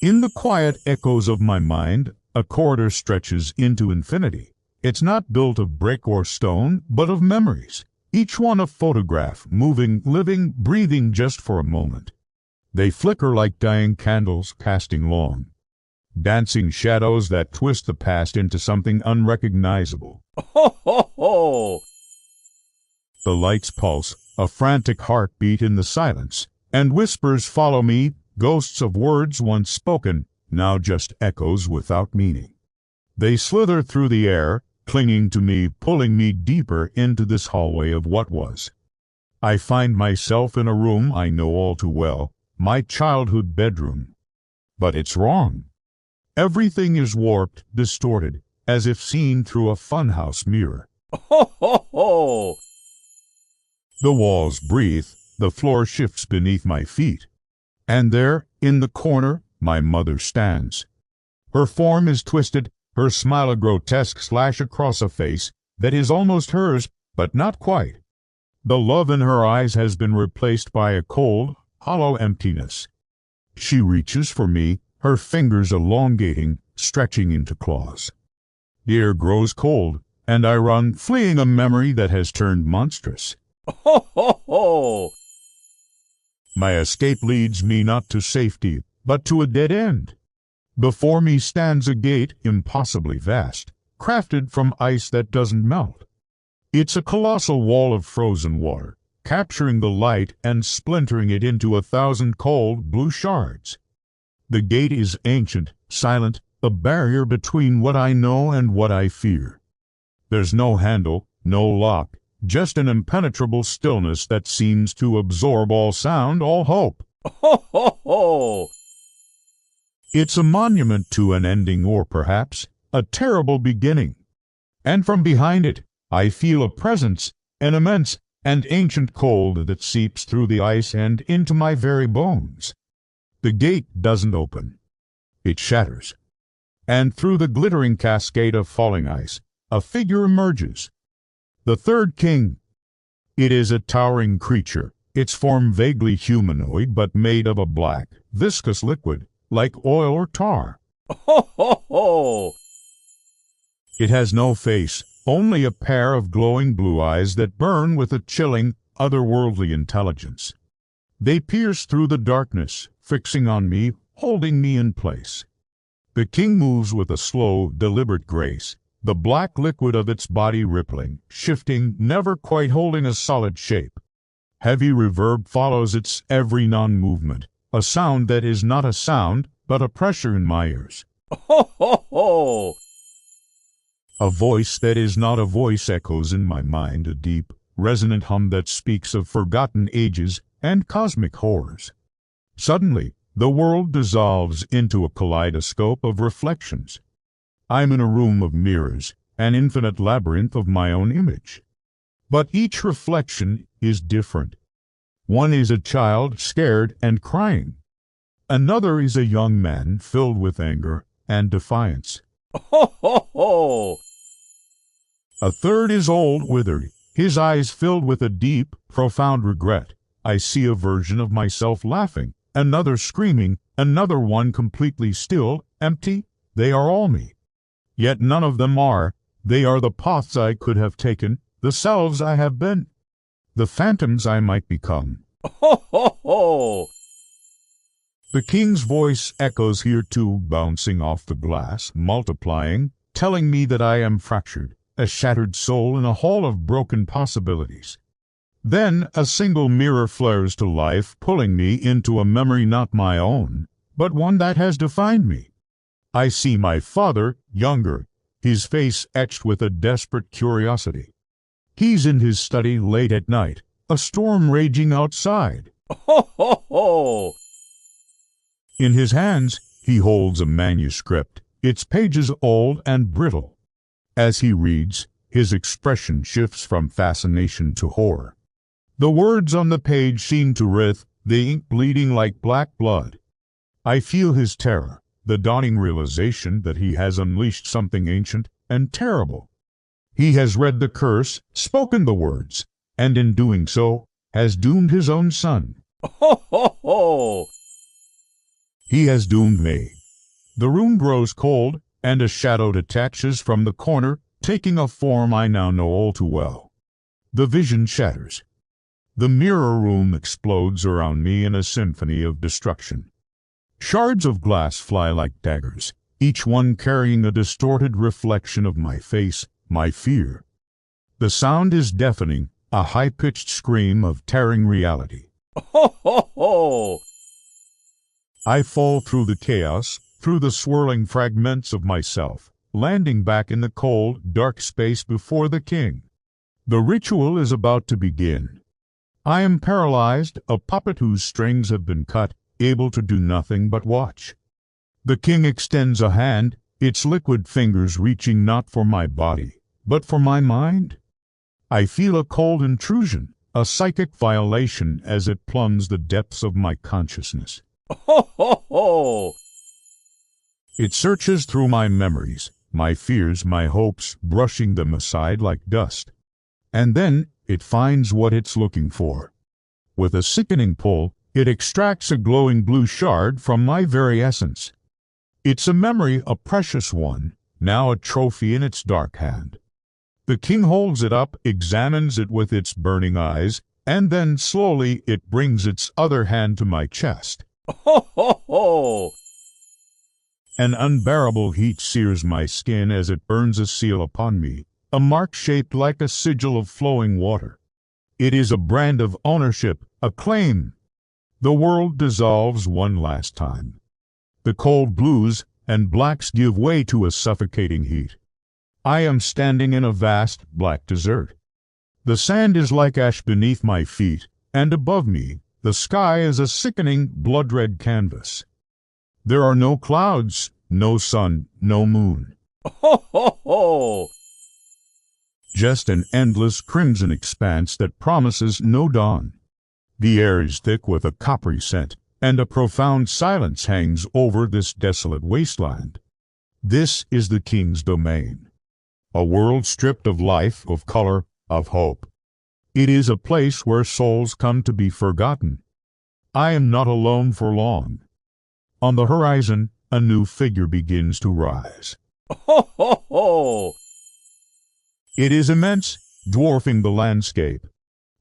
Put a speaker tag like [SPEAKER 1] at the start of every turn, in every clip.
[SPEAKER 1] In the quiet echoes of my mind, a corridor stretches into infinity. It's not built of brick or stone, but of memories, each one a photograph, moving, living, breathing just for a moment. They flicker like dying candles, casting long, dancing shadows that twist the past into something unrecognizable.
[SPEAKER 2] Ho, ho, ho!
[SPEAKER 1] The lights pulse, a frantic heartbeat in the silence, and whispers follow me, ghosts of words once spoken, now just echoes without meaning. They slither through the air, clinging to me, pulling me deeper into this hallway of what was. I find myself in a room I know all too well, my childhood bedroom. But it's wrong. Everything is warped, distorted, as if seen through a funhouse mirror.
[SPEAKER 2] Ho, ho, ho!
[SPEAKER 1] The walls breathe, the floor shifts beneath my feet. And there, in the corner, my mother stands. Her form is twisted, her smile a grotesque slash across a face that is almost hers, but not quite. The love in her eyes has been replaced by a cold, hollow emptiness. She reaches for me, her fingers elongating, stretching into claws. The air grows cold, and I run, fleeing a memory that has turned monstrous.
[SPEAKER 2] Ho, ho, ho!
[SPEAKER 1] My escape leads me not to safety, but to a dead end. Before me stands a gate impossibly vast, crafted from ice that doesn't melt. It's a colossal wall of frozen water, capturing the light and splintering it into 1,000 cold blue shards. The gate is ancient, silent, a barrier between what I know and what I fear. There's no handle, no lock, just an impenetrable stillness that seems to absorb all sound, all hope.
[SPEAKER 2] Ho, ho, ho!
[SPEAKER 1] It's a monument to an ending, or perhaps a terrible beginning. And from behind it, I feel a presence, an immense and ancient cold that seeps through the ice and into my very bones. The gate doesn't open. It shatters. And through the glittering cascade of falling ice, a figure emerges. The third king. It is a towering creature, its form vaguely humanoid but made of a black, viscous liquid, like oil or tar.
[SPEAKER 2] Ho, ho, ho!
[SPEAKER 1] It has no face, only a pair of glowing blue eyes that burn with a chilling, otherworldly intelligence. They pierce through the darkness, fixing on me, holding me in place. The king moves with a slow, deliberate grace, the black liquid of its body rippling, shifting, never quite holding a solid shape. Heavy reverb follows its every non-movement, a sound that is not a sound, but a pressure in my ears.
[SPEAKER 2] Ho, ho, ho!
[SPEAKER 1] A voice that is not a voice echoes in my mind, a deep, resonant hum that speaks of forgotten ages and cosmic horrors. Suddenly, the world dissolves into a kaleidoscope of reflections. I'm in a room of mirrors, an infinite labyrinth of my own image. But each reflection is different. One is a child, scared and crying. Another is a young man filled with anger and defiance.
[SPEAKER 2] Ho, ho, ho!
[SPEAKER 1] A third is old, withered, his eyes filled with a deep, profound regret. I see a version of myself laughing, another screaming, another one completely still, empty. They are all me. Yet none of them are. They are the paths I could have taken, the selves I have been, the phantoms I might become.
[SPEAKER 2] Ho, ho, ho!
[SPEAKER 1] The king's voice echoes here too, bouncing off the glass, multiplying, telling me that I am fractured, a shattered soul in a hall of broken possibilities. Then a single mirror flares to life, pulling me into a memory not my own, but one that has defined me. I see my father, younger, his face etched with a desperate curiosity. He's in his study late at night, a storm raging outside.
[SPEAKER 2] Ho, ho, ho!
[SPEAKER 1] In his hands, he holds a manuscript, its pages old and brittle. As he reads, his expression shifts from fascination to horror. The words on the page seem to writhe, the ink bleeding like black blood. I feel his terror, the dawning realization that he has unleashed something ancient and terrible. He has read the curse, spoken the words, and in doing so, has doomed his own son.
[SPEAKER 2] Ho, ho, ho!
[SPEAKER 1] He has doomed me. The room grows cold, and a shadow detaches from the corner, taking a form I now know all too well. The vision shatters. The mirror room explodes around me in a symphony of destruction. Shards of glass fly like daggers, each one carrying a distorted reflection of my face, my fear. The sound is deafening, a high-pitched scream of tearing reality.
[SPEAKER 2] Ho, ho, ho!
[SPEAKER 1] I fall through the chaos, through the swirling fragments of myself, landing back in the cold, dark space before the king. The ritual is about to begin. I am paralyzed, a puppet whose strings have been cut, able to do nothing but watch. The king extends a hand, its liquid fingers reaching not for my body, but for my mind. I feel a cold intrusion, a psychic violation as it plumbs the depths of my consciousness.
[SPEAKER 2] Ho, ho, ho!
[SPEAKER 1] It searches through my memories, my fears, my hopes, brushing them aside like dust. And then it finds what it's looking for. With a sickening pull, it extracts a glowing blue shard from my very essence. It's a memory, a precious one, now a trophy in its dark hand. The king holds it up, examines it with its burning eyes, and then slowly it brings its other hand to my chest.
[SPEAKER 2] Ho, ho, ho!
[SPEAKER 1] An unbearable heat sears my skin as it burns a seal upon me, a mark shaped like a sigil of flowing water. It is a brand of ownership, a claim. The world dissolves one last time. The cold blues and blacks give way to a suffocating heat. I am standing in a vast, black desert. The sand is like ash beneath my feet, and above me, the sky is a sickening, blood-red canvas. There are no clouds, no sun, no moon.
[SPEAKER 2] Ho, ho, ho!
[SPEAKER 1] Just an endless crimson expanse that promises no dawn. The air is thick with a coppery scent, and a profound silence hangs over this desolate wasteland. This is the king's domain. A world stripped of life, of color, of hope. It is a place where souls come to be forgotten. I am not alone for long. On the horizon, a new figure begins to rise.
[SPEAKER 2] Ho, ho, ho!
[SPEAKER 1] It is immense, dwarfing the landscape.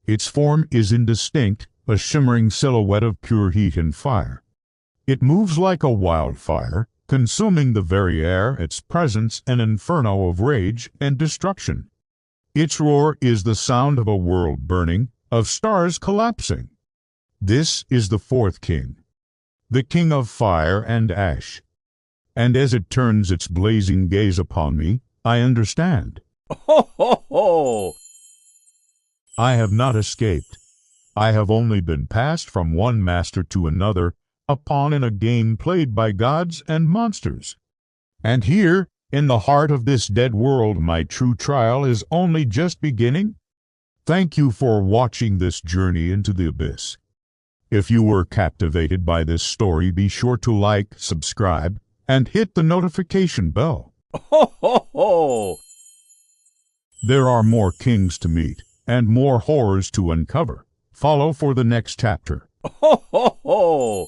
[SPEAKER 1] Its form is indistinct, a shimmering silhouette of pure heat and fire. It moves like a wildfire, consuming the very air, its presence an inferno of rage and destruction. Its roar is the sound of a world burning, of stars collapsing. This is the fourth king, the king of fire and ash. And as it turns its blazing gaze upon me, I understand.
[SPEAKER 2] Ho, ho, ho!
[SPEAKER 1] I have not escaped. I have only been passed from one master to another, a pawn in a game played by gods and monsters. And here, in the heart of this dead world, my true trial is only just beginning. Thank you for watching this journey into the abyss. If you were captivated by this story, be sure to like, subscribe, and hit the notification bell.
[SPEAKER 2] Ho, ho, ho!
[SPEAKER 1] There are more kings to meet, and more horrors to uncover. Follow for the next chapter.
[SPEAKER 2] Ho, ho, ho!